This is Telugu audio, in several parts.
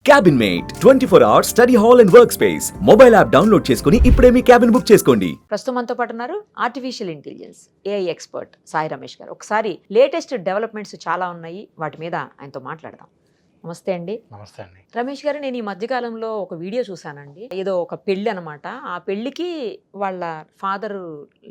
Cabin Mate 24 hours study hall and work space mobile app download చేసుకుని ఇప్పుడే మీ క్యాబిన్ బుక్ చేసుకోండి. ప్రస్తుతం మనతో పాటు ఉన్నారు artificial intelligence AI expert Sai Ramesh గారు. ఒకసారి లేటెస్ట్ డెవలప్మెంట్స్ చాలా ఉన్నాయి, వాటి మీద ఆయనతో మాట్లాడదాం. నమస్తే అండి. నమస్తే అండి. రమేష్ గారు, నేను ఈ మధ్యకాలంలో ఒక వీడియో చూసానండి. ఏదో ఒక పెళ్ళి అనమాట. ఆ పెళ్ళికి వాళ్ళ ఫాదర్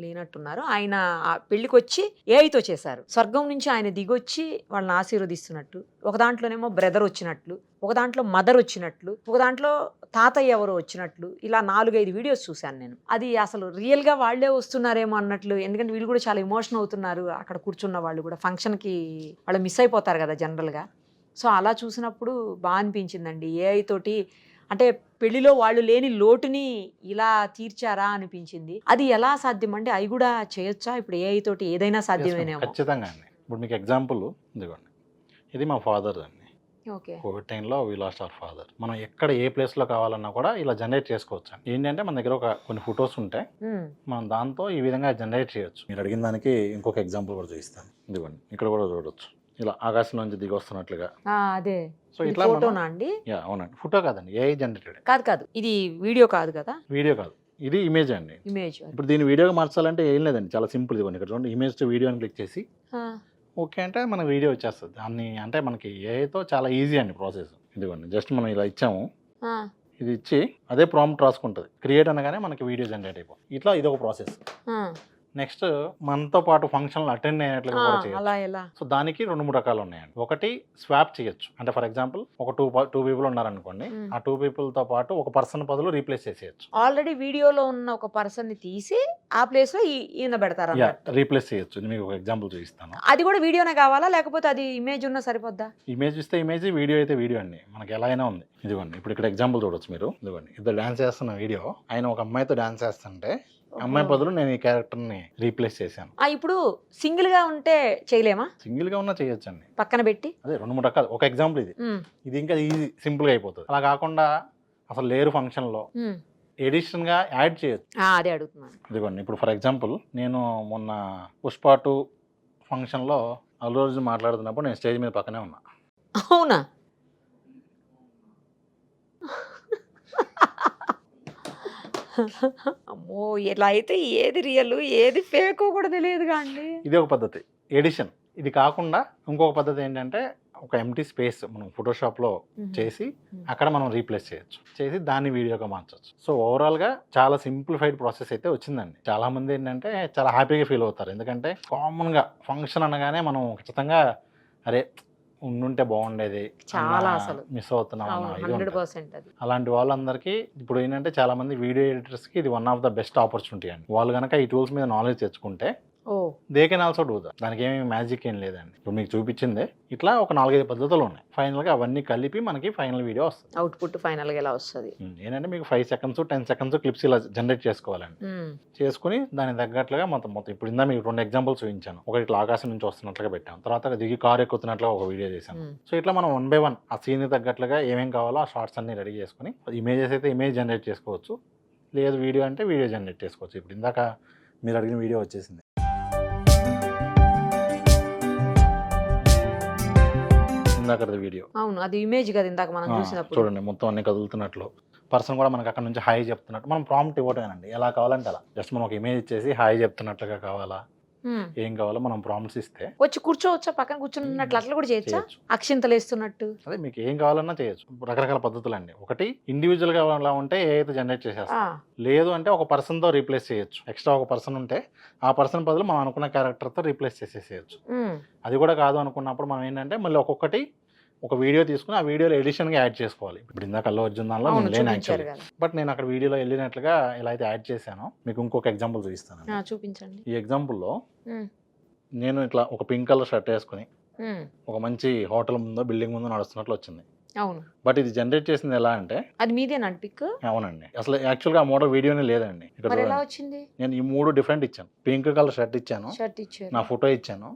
లేనట్టున్నారు. ఆయన ఆ పెళ్లికి వచ్చి ఏఐతో చేశారు. స్వర్గం నుంచి ఆయన దిగొచ్చి వాళ్ళని ఆశీర్వదిస్తున్నట్టు, ఒక దాంట్లోనేమో బ్రదర్ వచ్చినట్లు, ఒక దాంట్లో మదర్ వచ్చినట్లు, ఒక దాంట్లో తాతయ్య ఎవరో వచ్చినట్లు, ఇలా 4-5 వీడియోస్ చూశాను నేను. అది అసలు రియల్గా వాళ్ళే వస్తున్నారేమో అన్నట్లు, ఎందుకంటే వీళ్ళు కూడా చాలా ఎమోషన్ అవుతున్నారు. అక్కడ కూర్చున్న వాళ్ళు కూడా ఫంక్షన్కి వాళ్ళు మిస్ అయిపోతారు కదా జనరల్గా. సో అలా చూసినప్పుడు బాగా అనిపించిందండి. ఏఐ తోటి అంటే పెళ్లిలో వాళ్ళు లేని లోటుని ఇలా తీర్చారా అనిపించింది. అది ఎలా సాధ్యం అంటే అవి కూడా చేయొచ్చా ఇప్పుడు ఏఐ తోటి? ఏదైనా సాధ్యమేనేమో. ఖచ్చితంగా అండి. ఇప్పుడు మీకు ఎగ్జాంపుల్ ఇదిగోండి, ఇది మా ఫాదర్ అండి. ఓకే. కోవిడ్ టైంలో వి లాస్ట్ అవర్ ఫాదర్. మనం ఎక్కడ ఏ ప్లేస్లో కావాలన్నా కూడా ఇలా జనరేట్ చేసుకోవచ్చు అండి. ఏంటంటే మన దగ్గర కొన్ని ఫొటోస్ ఉంటాయి, మనం దాంతో ఈ విధంగా జనరేట్ చేయొచ్చు. మీరు అడిగిన దానికి ఇంకొక ఎగ్జాంపుల్ కూడా చూపిస్తాను. ఇదిగోండి, ఇక్కడ కూడా చూడొచ్చు, ఇలా ఆకాశం నుంచి దిగి వస్తున్నట్లుగా. అదే. సో ఇట్లా ఫోటోనా అండి? అవునండి, ఫోటో కాదండి, ఏఐ జనరేటెడ్. కాదు, ఇది వీడియో కాదు కదా? వీడియో కాదు, ఇది ఇమేజ్ అండి. ఇమేజ్. ఇప్పుడు దీన్ని వీడియోగా మార్చాలంటే ఏం లేదండి, చాలా సింపుల్. ఇదిగోండి ఇక్కడ చూడండి, ఇమేజ్ టు వీడియో అని క్లిక్ చేసి ఓకే అంటే మనకు వీడియో వచ్చేస్తుంది. దాన్ని అంటే మనకి ఏఐతో చాలా ఈజీ అండి ప్రాసెస్. ఇదిగోండి, జస్ట్ మనం ఇలా ఇచ్చాము, ఇది ఇచ్చి అదే ప్రాంప్ట్ రాసుకుంటుంది. క్రియేట్ అనగానే మనకి వీడియో జనరేట్ అయిపోతుంది. ఇట్లా ఇది ఒక ప్రాసెస్. నెక్స్ట్ మనతో పాటు ఫంక్షన్లు అటెండ్ అయినట్లుగా కూడా చేయొచ్చు. సో దానికి 2-3 రకాలు ఉన్నాయండి. ఒకటి స్వాప్ చేయొచ్చు. అంటే ఫర్ ఎగ్జాంపుల్ ఒక టూ పీపుల్ ఉన్నారనుకోండి, ఆ 2 పీపుల్తో పాటు ఒక పర్సన్ బదులు రీప్లేస్ చేసేయచ్చు. ఆల్రెడీ వీడియోలో ఉన్న ఒక పర్సన్ ని తీసి ఆ ప్లేస్ లో ఈయన పెడతారు, రీప్లేస్ చేయొచ్చు. మీకు ఒక ఎగ్జాంపుల్ చూపిస్తాను. అది కూడా వీడియోనే కావాలా లేకపోతే అది ఇమేజ్ ఉన్నా సరిపోద్దా? ఇమేజ్ ఇస్తే ఇమేజ్, వీడియో అయితే వీడియో అండి, మనకి ఎలా అయినా ఉంది. ఇదిగోండి, ఇప్పుడు ఇక్కడ ఎగ్జాంపుల్ చూడొచ్చు మీరు. ఇదిగోండి, ఇద్దరు డాన్స్ చేస్తున్న వీడియో. ఆయన ఒక అమ్మాయితో డాన్స్ చేస్తుంటే అమ్మాయి బదులు నేను ఈ క్యారెక్టర్ని రీప్లేస్ చేశాను. ఇప్పుడు సింగిల్ గా ఉంటే చేయలేమా? సింగిల్ గా ఉన్నా చేయొచ్చండి, పక్కన పెట్టి. అదే 2-3 రకాలు. ఒక ఎగ్జాంపుల్ ఇది ఇంకా ఈజీ, సింపుల్ గా అయిపోతుంది. అలా కాకుండా అసలు లేరు ఫంక్షన్ లో ఎడిషన్ గా యాడ్ చేయొచ్చు. అదే అడుగుతున్నాను. ఇదిగోండి, ఇప్పుడు ఫర్ ఎగ్జాంపుల్ నేను మొన్న పుష్ప 2 ఫంక్షన్ లో అల్లు అర్జున్ మాట్లాడుతున్నప్పుడు నేను స్టేజ్ మీద పక్కనే ఉన్నా. అవునా? అమ్మో, ఇలా అయితే ఏది రియల్ ఏది ఫేక్ కూడా తెలియదుగా అండి. ఇది ఒక పద్ధతి, ఎడిషన్. ఇది కాకుండా ఇంకొక పద్ధతి ఏంటంటే ఒక ఎంటీ స్పేస్ మనం ఫోటోషాప్లో చేసి అక్కడ మనం రీప్లేస్ చేయొచ్చు, చేసి దాన్ని వీడియోగా మార్చవచ్చు. సో ఓవరాల్గా చాలా సింప్లిఫైడ్ ప్రాసెస్ అయితే వచ్చిందండి. చాలా మంది ఏంటంటే చాలా హ్యాపీగా ఫీల్ అవుతారు, ఎందుకంటే కామన్గా ఫంక్షన్ అనగానే మనం ఖచ్చితంగా అరే ఉండుంటే బాగుండేది, చాలా అసలు మిస్ అవుతున్నాం. 100% అది. అలాంటి వాళ్ళందరికీ ఇప్పుడు ఏంటంటే చాలా మంది వీడియో ఎడిటర్స్కి ఇది one of the best opportunity అండి. వాళ్ళు కనుక ఈ టూల్స్ మీద నాలెడ్జ్ తెచ్చుకుంటే they can also do that. దానికి ఏమేమి మ్యాజిక్ ఏం లేదండి. ఇప్పుడు మీకు చూపించిందే ఇట్లా ఒక 4-5 పద్ధతులు ఉన్నాయి. ఫైనల్గా అవన్నీ కలిపి మనకి ఫైనల్ వీడియో వస్తుంది. అవుట్పుట్ ఫైనల్గా ఎలా వస్తుంది ఏంటంటే మీకు 5 seconds 10 seconds క్లిప్స్ ఇలా జనరేట్ చేసుకోవాలండి. చేసుకుని దానికి తగ్గట్లుగా మొత్తం ఇప్పుడు ఇందా మీకు 2 ఎగ్జాంపుల్స్ చూపించాను. ఒకటి ఇట్లా ఆకాశం నుంచి వస్తున్నట్లుగా పెట్టాను, తర్వాత దిగి కారు ఎక్కుతున్నట్లుగా ఒక వీడియో చేశాను. సో ఇట్లా మనం 1 by 1 ఆ సీన్ తగ్గట్లుగా ఏమేం కావాలో ఆ షార్ట్స్ అన్ని రెడీ చేసుకుని, ఇమేజెస్ అయితే ఇమేజ్ జనరేట్ చేసుకోవచ్చు, లేదు వీడియో అంటే వీడియో జనరేట్ చేసుకోవచ్చు. ఇప్పుడు ఇందాక మీరు అడిగిన వీడియో వచ్చేసింది. వీడియో అవును, అది ఇమేజ్ కదా ఇందాక మనం చూసినప్పుడు. చూడండి, మొత్తం అన్ని కదులుతున్నట్లు, పర్సన్ కూడా మనకి అక్కడ నుంచి హాయ్ చెప్తున్నట్టు. మనం ప్రాంప్ట్ ఇవ్వటమేనండి, ఎలా కావాలంటే అలా. జస్ట్ మనం ఒక ఇమేజ్ ఇచ్చేసి హాయ్ చెప్తున్నట్లుగా కావాలా, ఏం కావాలో మనం ప్రాంప్ట్స్ ఇస్తే వచ్చి కూర్చోవచ్చా, పక్కన కూర్చున్నట్లు అట్లా కూడా చేయొచ్చా, అక్షింతలు వేస్తున్నట్టు. అదే మీకు ఏం కావాలన్నా చేయొచ్చు. రకరకాల పద్ధతులు అండి. ఒకటి ఇండివిజువల్ గా అలా ఉంటే ఏదైతే జనరేట్ చేసేస్తా, లేదు అంటే ఒక పర్సన్ తో రీప్లేస్ చేయొచ్చు. ఎక్స్ట్రా ఒక పర్సన్ ఉంటే ఆ పర్సన్ బదులు మనం అనుకున్న క్యారెక్టర్ తో రీప్లేస్ చేసేసేయచ్చు. అది కూడా కాదు అనుకున్నప్పుడు మనం ఏంటంటే మళ్ళీ ఒక్కొక్కటి ఒక వీడియో తీసుకుని ఆ వీడియోలో ఎడిషన్గా యాడ్ చేసుకోవాలి. ఇప్పుడు ఇందాక అల్లు అర్జున్ దానిలో నేను లేను యాక్చువల్లీ, బట్ నేను అక్కడ వీడియోలో వెళ్ళినట్లుగా ఎలా అయితే యాడ్ చేశానో మీకు ఇంకొక ఎగ్జాంపుల్ చూపిస్తాను. చూపించండి. ఈ ఎగ్జాంపుల్లో నేను ఇట్లా ఒక పింక్ కలర్ షర్ట్ వేసుకుని ఒక మంచి హోటల్ ముందో బిల్డింగ్ ముందో నడుస్తున్నట్లు వచ్చింది. అవును, బట్ ఇది జనరేట్ చేసింది ఎలా అంటే అది మీదేనండి పిక్. అవునండి, అసలు యాక్చువల్గా ఆ మోడల్ వీడియోనే లేదండి. ఇక్కడ నేను ఈ 3 డిఫరెంట్ ఇచ్చాను. పింక్ కలర్ షర్ట్ ఇచ్చాను, నా ఫోటో ఇచ్చాను,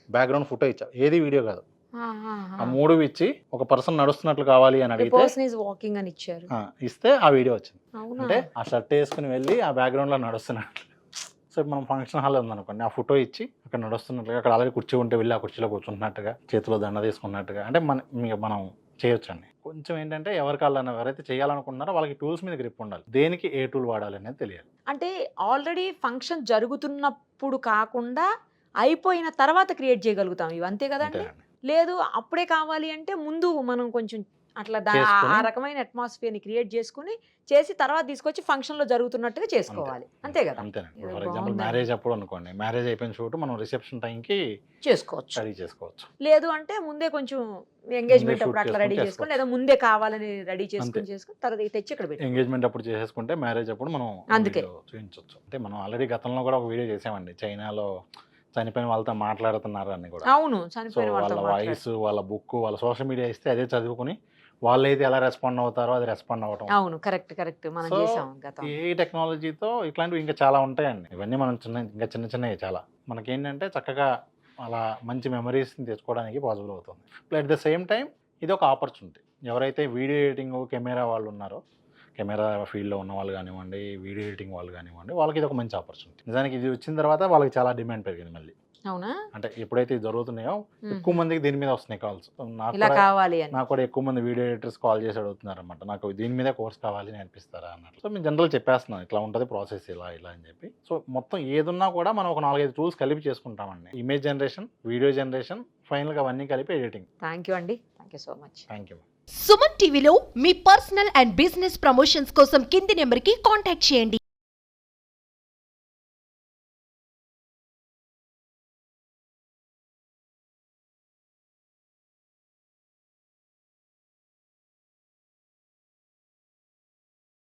బ్యాక్గ్రౌండ్ ఫోటో ఇచ్చాను, ఏది వీడియో కాదు. ఆ 3 ఇచ్చి ఒక పర్సన్ నడుస్తున్నట్లు కావాలి అని అడిగితే ఇస్తే ఆ వీడియో వచ్చింది. అంటే ఆ షర్ట్ వేసుకుని వెళ్ళి ఆ బ్యాక్గ్రౌండ్ లో నడుస్తున్నట్లు. సో మనం ఫంక్షన్ హాల్ ఉందనుకోండి, ఆ ఫోటో ఇచ్చి అక్కడ నడుస్తున్నట్లుగా, అక్కడ అలాగే కుర్చీ ఉంటే వెళ్ళి ఆ కుర్చీలో కూర్చుంటున్నట్టుగా, చేతిలో దండ తీసుకున్నట్టుగా, అంటే మనం చేయొచ్చండి. కొంచెం ఏంటంటే ఎవరైతే చేయాలనుకుంటున్నారో వాళ్ళకి టూల్స్ మీద గ్రిప్ ఉండాలి. దేనికి ఏ టూల్ వాడాలి అనేది తెలియాలి. అంటే ఆల్రెడీ ఫంక్షన్ జరుగుతున్నప్పుడు కాకుండా అయిపోయిన తర్వాత క్రియేట్ చేయగలుగుతాం ఇవి, అంతే కదండి? అంతేనండి. లేదు అప్పుడే కావాలి అంటే ముందు మనం కొంచెం అట్లా చేసుకుని, ఆ రకమైన అట్మాస్ఫియర్ని క్రియేట్ చేసుకుని చేసి తర్వాత తీసుకొచ్చి ఫంక్షన్లో జరుగుతున్నట్టుగా చేసుకోవాలి, అంతే కదా? అంతేనండి. ఇది ఫర్ ఎగ్జాంపుల్ బాగుందండి. మ్యారేజ్ అప్పుడు అనుకోండి, మ్యారేజ్ అయిపోయిన షూట్ మనం రిసెప్షన్ టైంకి చేసుకోవచ్చు. రెడీ చేసుకోవచ్చు. లేదు అంటే ముందే కొంచెం ఎంగేజ్మెంట్ shoot అప్పుడు అట్లా రెడీ చేసుకొని చేసుకొని, లేదా ముందే కావాలని రెడీ అంతే. చేసుకుని తర్వాత ఇవి తెచ్చి ఇక్కడ పెట్టి. ఎంగేజ్మెంట్ అప్పుడు చేసేసుకుంటే మ్యారేజ్ అప్పుడు మనం అందుకే. వీడియో చూపించవచ్చు. అంటే మనం ఆల్రెడీ గతంలో కూడా ఒక వీడియో చేసామండి, చైనాలో చనిపోయిన వాళ్ళతో మాట్లాడుతున్నారు అని కూడా. అవును, సో చనిపోయిన వాళ్ళ వాళ్ళతో వాయిస్, వాళ్ళ బుక్, వాళ్ళ సోషల్ మీడియా ఇస్తే అదే చదువుకుని వాళ్ళైతే ఎలా రెస్పాండ్ అవుతారో అది రెస్పాండ్ అవ్వటం. అవును, కరెక్ట్ మనం సో చేసాం గతం. ఈ టెక్నాలజీతో ఇట్లాంటివి ఇంకా చాలా ఉంటాయండి. ఇవన్నీ మనం ఇంకా చిన్నవి చాలా మనకేంటంటే చక్కగా అలా మంచి మెమరీస్ని తెచ్చుకోవడానికి పాసిబుల్ అవుతుంది. అట్ ద సేమ్ టైం ఇది ఒక ఆపర్చునిటీ. ఎవరైతే వీడియో ఎడిటింగ్ కెమెరా వాళ్ళు ఉన్నారో, కెమెరా ఫీల్డ్లో ఉన్న వాళ్ళు కానివ్వండి, వీడియో ఎడిటింగ్ వాళ్ళు కానివ్వండి, వాళ్ళకి ఇది ఒక మంచి ఆపర్చునిటీ. నిజానికి ఇది వచ్చిన తర్వాత వాళ్ళకి చాలా డిమాండ్ పెరిగింది మళ్ళీ. అవునా? అంటే ఎప్పుడైతే ఇది జరుగుతున్నాయో ఎక్కువ మందికి దీని మీద వస్తున్నాయి కాల్స్. ఇలా కావాలి అని. నాకు కూడా ఎక్కువ మంది వీడియో ఎడిటర్స్ కాల్ చేసి అడుగుతున్నారు అనమాట, నాకు దీని మీద కోర్స్ కావాలి నేర్పిస్తారా అన్నట్టు. సో మేము జనరల్ చెప్పేస్తున్నాను ఇట్లా ఉంటుంది ప్రాసెస్, ఇలా అని చెప్పి. సో మొత్తం ఏదున్నా కూడా మనం ఒక 4-5 టూల్స్ కలిపి చేసుకుంటామండి. ఇమేజ్ జనరేషన్, వీడియో జనరేషన్, ఫైనల్గా అవన్నీ కలిపి ఎడిటింగ్. థ్యాంక్ యూ అండి, thank you so much. Thank you. Suman టీవీలో మీ పర్సనల్ అండ్ బిజినెస్ ప్రమోషన్స్ కోసం కింది నెంబర్కి కాంటాక్ట్ చేయండి.